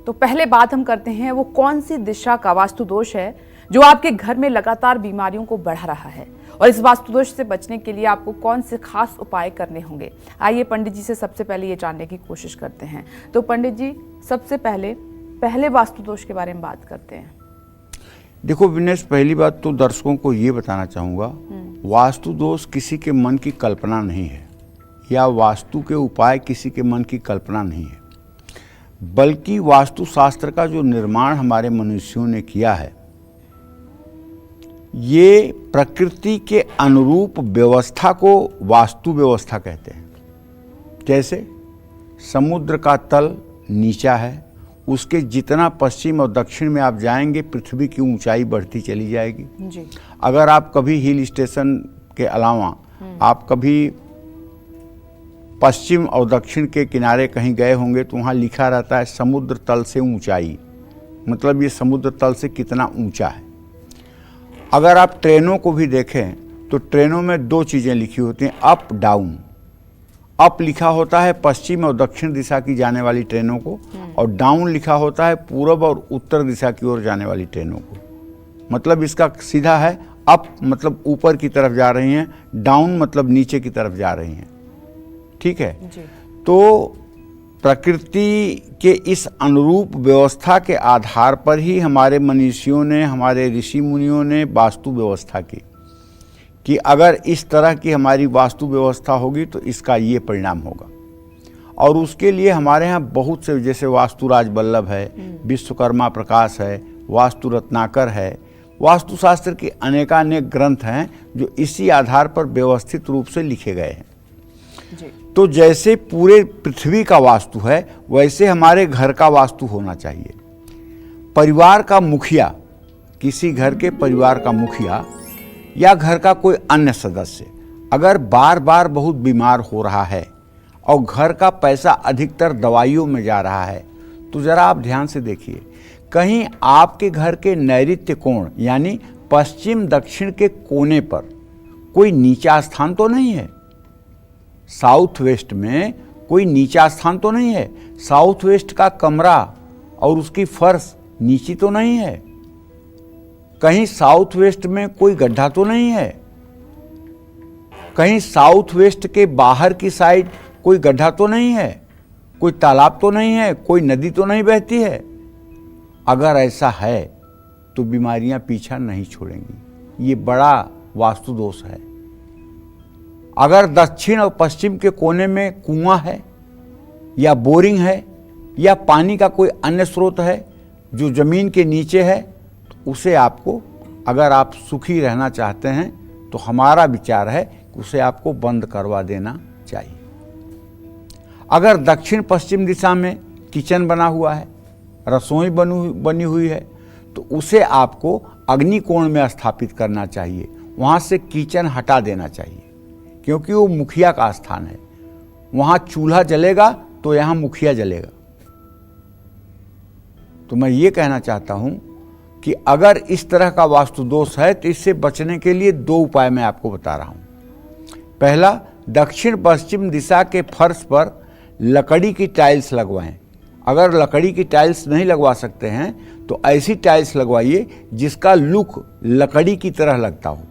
तो पहले बात हम करते हैं वो कौन सी दिशा का वास्तु दोष है जो आपके घर में लगातार बीमारियों को बढ़ा रहा है, और इस वास्तु दोष से बचने के लिए आपको कौन से खास उपाय करने होंगे। आइए पंडित जी से सबसे पहले ये जानने की कोशिश करते हैं। तो पंडित जी, सबसे पहले वास्तु दोष के बारे में बात करते हैं। देखो विनेश, पहली बात तो दर्शकों को ये बताना चाहूँगा, वास्तु दोष किसी के मन की कल्पना नहीं है, या वास्तु के उपाय किसी के मन की कल्पना नहीं है, बल्कि वास्तुशास्त्र का जो निर्माण हमारे मनुष्यों ने किया है, ये प्रकृति के अनुरूप व्यवस्था को वास्तु व्यवस्था कहते हैं। जैसे समुद्र का तल नीचा है, उसके जितना पश्चिम और दक्षिण में आप जाएंगे पृथ्वी की ऊंचाई बढ़ती चली जाएगी जी। अगर आप कभी हिल स्टेशन के अलावा आप कभी पश्चिम और दक्षिण के किनारे कहीं गए होंगे तो वहाँ लिखा रहता है समुद्र तल से ऊंचाई, मतलब ये समुद्र तल से कितना ऊंचा है। अगर आप ट्रेनों को भी देखें तो ट्रेनों में दो चीज़ें लिखी होती हैं, अप डाउन। अप लिखा होता है पश्चिम और दक्षिण दिशा की जाने वाली ट्रेनों को, और डाउन लिखा होता है पूर्व और उत्तर दिशा की ओर जाने वाली ट्रेनों को। मतलब इसका सीधा है, अप मतलब ऊपर की तरफ जा रही हैं, डाउन मतलब नीचे की तरफ जा रही हैं। ठीक है जी। तो प्रकृति के इस अनुरूप व्यवस्था के आधार पर ही हमारे मनीषियों ने, हमारे ऋषि मुनियों ने वास्तु व्यवस्था की कि अगर इस तरह की हमारी वास्तु व्यवस्था होगी तो इसका ये परिणाम होगा। और उसके लिए हमारे यहाँ बहुत से, जैसे वास्तुराज वल्लभ है, विश्वकर्मा प्रकाश है, वास्तु रत्नाकर है, वास्तुशास्त्र के अनेकानेक ग्रंथ हैं जो इसी आधार पर व्यवस्थित रूप से लिखे गए हैं जी। तो जैसे पूरे पृथ्वी का वास्तु है वैसे हमारे घर का वास्तु होना चाहिए। परिवार का मुखिया, किसी घर के परिवार का मुखिया या घर का कोई अन्य सदस्य अगर बार बार बहुत बीमार हो रहा है और घर का पैसा अधिकतर दवाइयों में जा रहा है, तो ज़रा आप ध्यान से देखिए, कहीं आपके घर के नैऋत्य कोण यानी पश्चिम दक्षिण के कोने पर कोई नीचा स्थान तो नहीं है। साउथ वेस्ट में कोई नीचा स्थान तो नहीं है। साउथ वेस्ट का कमरा और उसकी फर्श नीची तो नहीं है। कहीं साउथ वेस्ट में कोई गड्ढा तो नहीं है। कहीं साउथ वेस्ट के बाहर की साइड कोई गड्ढा तो नहीं है, कोई तालाब तो नहीं है, कोई नदी तो नहीं बहती है। अगर ऐसा है तो बीमारियां पीछा नहीं छोड़ेंगी। ये बड़ा वास्तु दोष है। अगर दक्षिण और पश्चिम के कोने में कुआं है या बोरिंग है या पानी का कोई अन्य स्रोत है जो जमीन के नीचे है, तो उसे आपको, अगर आप सुखी रहना चाहते हैं तो हमारा विचार है कि उसे आपको बंद करवा देना चाहिए। अगर दक्षिण पश्चिम दिशा में किचन बना हुआ है, रसोई बनी हुई है, तो उसे आपको अग्निकोण में स्थापित करना चाहिए। वहाँ से किचन हटा देना चाहिए क्योंकि वो मुखिया का स्थान है। वहाँ चूल्हा जलेगा तो यहाँ मुखिया जलेगा। तो मैं ये कहना चाहता हूँ कि अगर इस तरह का वास्तु दोष है तो इससे बचने के लिए दो उपाय मैं आपको बता रहा हूँ। पहला, दक्षिण पश्चिम दिशा के फर्श पर लकड़ी की टाइल्स लगवाएं। अगर लकड़ी की टाइल्स नहीं लगवा सकते हैं तो ऐसी टाइल्स लगवाइए जिसका लुक लकड़ी की तरह लगता हो।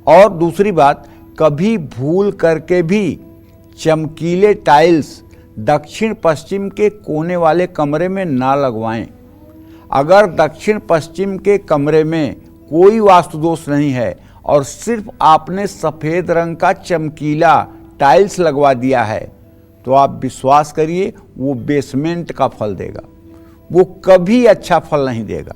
और दूसरी बात, कभी भूल करके भी चमकीले टाइल्स दक्षिण पश्चिम के कोने वाले कमरे में ना लगवाएं। अगर दक्षिण पश्चिम के कमरे में कोई वास्तु दोष नहीं है और सिर्फ आपने सफ़ेद रंग का चमकीला टाइल्स लगवा दिया है, तो आप विश्वास करिए वो बेसमेंट का फल देगा, वो कभी अच्छा फल नहीं देगा।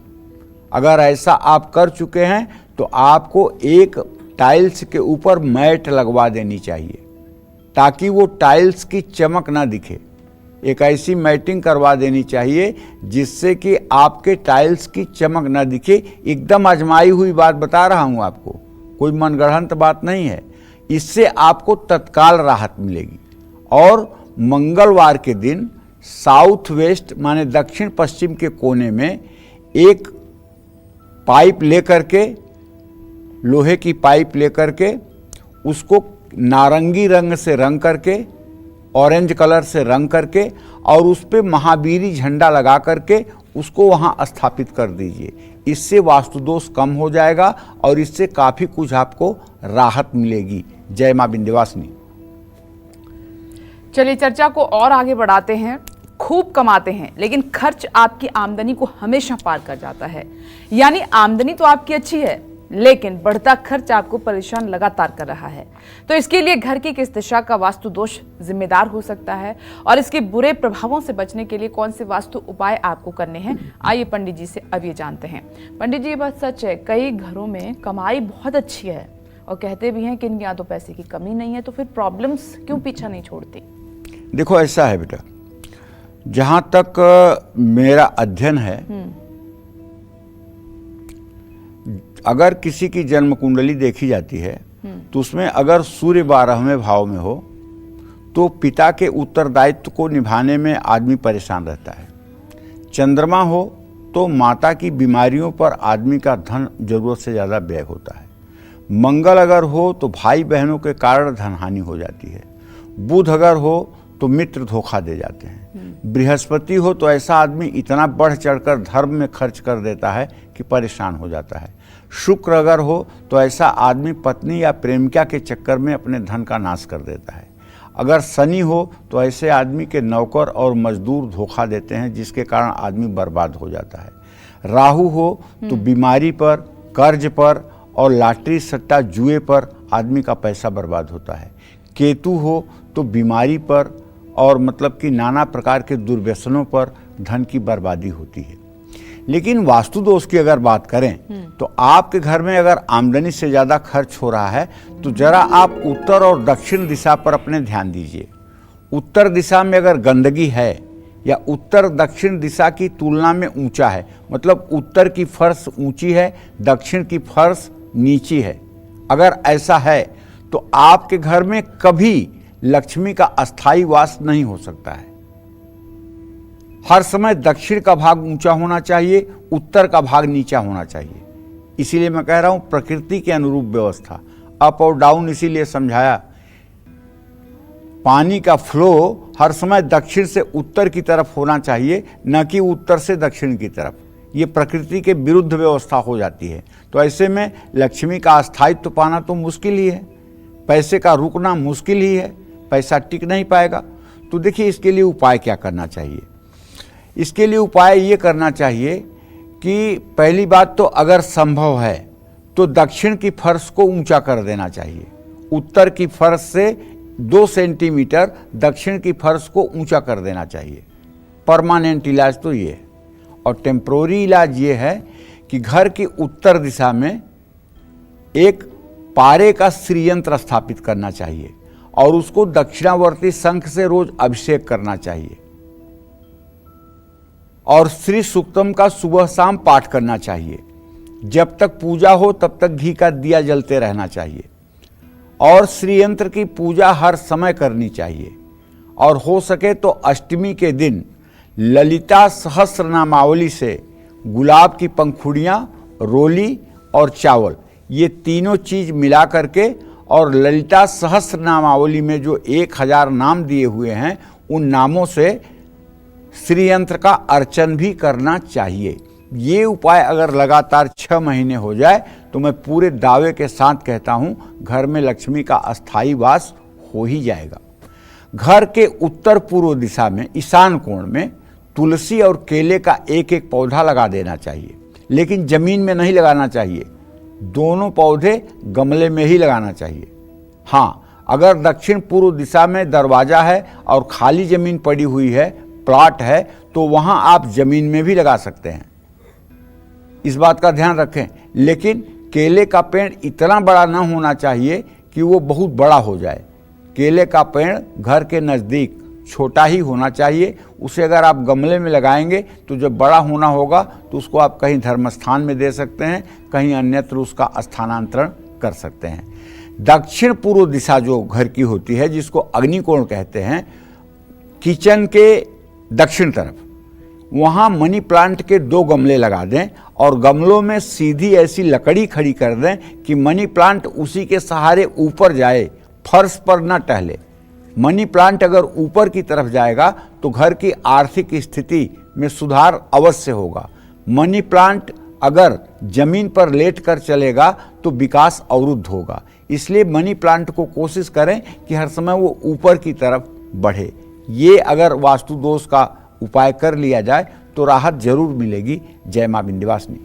अगर ऐसा आप कर चुके हैं तो आपको एक टाइल्स के ऊपर मैट लगवा देनी चाहिए ताकि वो टाइल्स की चमक ना दिखे। एक ऐसी मैटिंग करवा देनी चाहिए जिससे कि आपके टाइल्स की चमक ना दिखे। एकदम आजमाई हुई बात बता रहा हूँ आपको, कोई मनगढ़ंत बात नहीं है। इससे आपको तत्काल राहत मिलेगी। और मंगलवार के दिन साउथ वेस्ट माने दक्षिण पश्चिम के कोने में एक पाइप लेकर के, लोहे की पाइप लेकर के, उसको नारंगी रंग से रंग करके ऑरेंज कलर से रंग करके और उस पे महावीरी झंडा लगा करके उसको वहाँ स्थापित कर दीजिए। इससे वास्तु दोष कम हो जाएगा और इससे काफ़ी कुछ आपको राहत मिलेगी। जय माँ विंध्यवासिनी। चलिए चर्चा को और आगे बढ़ाते हैं। खूब कमाते हैं लेकिन खर्च आपकी आमदनी को हमेशा पार कर जाता है, यानी आमदनी तो आपकी अच्छी है लेकिन बढ़ता खर्च आपको परेशान लगातार कर रहा है। तो इसके लिए घर की किस दिशा का वास्तु दोष जिम्मेदार हो सकता है और इसके बुरे प्रभावों से बचने के लिए कौन से वास्तु उपाय आपको करने हैं, आइए पंडित जी से अब ये जानते हैं। पंडित जी, ये बात सच है, कई घरों में कमाई बहुत अच्छी है और कहते भी हैं कि इनके यहाँ तो पैसे की कमी नहीं है, तो फिर प्रॉब्लम्स क्यों पीछा नहीं छोड़ती? देखो ऐसा है बेटा, जहां तक मेरा अध्ययन है, अगर किसी की जन्म कुंडली देखी जाती है तो उसमें अगर सूर्य 12वें भाव में हो तो पिता के उत्तरदायित्व को निभाने में आदमी परेशान रहता है। चंद्रमा हो तो माता की बीमारियों पर आदमी का धन जरूरत से ज़्यादा व्यय होता है। मंगल अगर हो तो भाई बहनों के कारण धन हानि हो जाती है। बुध अगर हो तो मित्र धोखा दे जाते हैं। बृहस्पति हो तो ऐसा आदमी इतना बढ़ चढ़कर धर्म में खर्च कर देता है कि परेशान हो जाता है। शुक्र अगर हो तो ऐसा आदमी पत्नी या प्रेमिका के चक्कर में अपने धन का नाश कर देता है। अगर शनि हो तो ऐसे आदमी के नौकर और मजदूर धोखा देते हैं जिसके कारण आदमी बर्बाद हो जाता है। राहु हो तो बीमारी पर, कर्ज पर और लॉटरी सट्टा जुए पर आदमी का पैसा बर्बाद होता है। केतु हो तो बीमारी पर और मतलब कि नाना प्रकार के दुर्व्यसनों पर धन की बर्बादी होती है। लेकिन वास्तु दोष की अगर बात करें तो आपके घर में अगर आमदनी से ज़्यादा खर्च हो रहा है तो जरा आप उत्तर और दक्षिण दिशा पर अपने ध्यान दीजिए। उत्तर दिशा में अगर गंदगी है या उत्तर दक्षिण दिशा की तुलना में ऊंचा है, मतलब उत्तर की फर्श ऊंची है, दक्षिण की फर्श नीची है, अगर ऐसा है तो आपके घर में कभी लक्ष्मी का अस्थायी वास नहीं हो सकता है। हर समय दक्षिण का भाग ऊंचा होना चाहिए, उत्तर का भाग नीचा होना चाहिए। इसीलिए मैं कह रहा हूं प्रकृति के अनुरूप व्यवस्था, अप और डाउन इसीलिए समझाया। पानी का फ्लो हर समय दक्षिण से उत्तर की तरफ होना चाहिए, न कि उत्तर से दक्षिण की तरफ। ये प्रकृति के विरुद्ध व्यवस्था हो जाती है। तो ऐसे में लक्ष्मी का अस्थायित्व पाना तो मुश्किल ही है, पैसे का रुकना मुश्किल ही है, पैसा टिक नहीं पाएगा। तो देखिए इसके लिए उपाय क्या करना चाहिए। इसके लिए उपाय ये करना चाहिए कि पहली बात तो अगर संभव है तो दक्षिण की फर्श को ऊंचा कर देना चाहिए। उत्तर की फर्श से 2 सेंटीमीटर दक्षिण की फर्श को ऊंचा कर देना चाहिए। परमानेंट इलाज तो ये है। और टेम्प्रोरी इलाज ये है कि घर की उत्तर दिशा में एक पारे का श्रीयंत्र स्थापित करना चाहिए और उसको दक्षिणावर्ती शंख से रोज अभिषेक करना चाहिए और श्री सूक्तम का सुबह शाम पाठ करना चाहिए। जब तक पूजा हो तब तक घी का दिया जलते रहना चाहिए और श्रीयंत्र की पूजा हर समय करनी चाहिए। और हो सके तो अष्टमी के दिन ललिता सहस्र नामावली से गुलाब की पंखुड़ियाँ, रोली और चावल, ये तीनों चीज मिला करके और ललिता सहस्र नामावली में जो 1000 नाम दिए हुए हैं उन नामों से श्रीयंत्र का अर्चन भी करना चाहिए। ये उपाय अगर लगातार 6 महीने हो जाए तो मैं पूरे दावे के साथ कहता हूं घर में लक्ष्मी का अस्थायी वास हो ही जाएगा। घर के उत्तर पूर्व दिशा में ईशान कोण में तुलसी और केले का एक एक पौधा लगा देना चाहिए, लेकिन जमीन में नहीं लगाना चाहिए। दोनों पौधे गमले में ही लगाना चाहिए। हाँ, अगर दक्षिण पूर्व दिशा में दरवाजा है और खाली जमीन पड़ी हुई है, प्लॉट है, तो वहां आप जमीन में भी लगा सकते हैं। इस बात का ध्यान रखें। लेकिन केले का पेड़ इतना बड़ा ना होना चाहिए कि वो बहुत बड़ा हो जाए। केले का पेड़ घर के नज़दीक छोटा ही होना चाहिए। उसे अगर आप गमले में लगाएंगे तो जब बड़ा होना होगा तो उसको आप कहीं धर्मस्थान में दे सकते हैं, कहीं अन्यत्र उसका स्थानांतरण कर सकते हैं। दक्षिण पूर्व दिशा जो घर की होती है, जिसको अग्निकोण कहते हैं, किचन के दक्षिण तरफ, वहाँ मनी प्लांट के 2 गमले लगा दें और गमलों में सीधी ऐसी लकड़ी खड़ी कर दें कि मनी प्लांट उसी के सहारे ऊपर जाए, फर्श पर न टहले। मनी प्लांट अगर ऊपर की तरफ जाएगा तो घर की आर्थिक स्थिति में सुधार अवश्य होगा। मनी प्लांट अगर जमीन पर लेट कर चलेगा तो विकास अवरुद्ध होगा। इसलिए मनी प्लांट को कोशिश करें कि हर समय वो ऊपर की तरफ बढ़े। ये अगर वास्तु दोष का उपाय कर लिया जाए तो राहत जरूर मिलेगी। जय मां विंध्यवासिनी।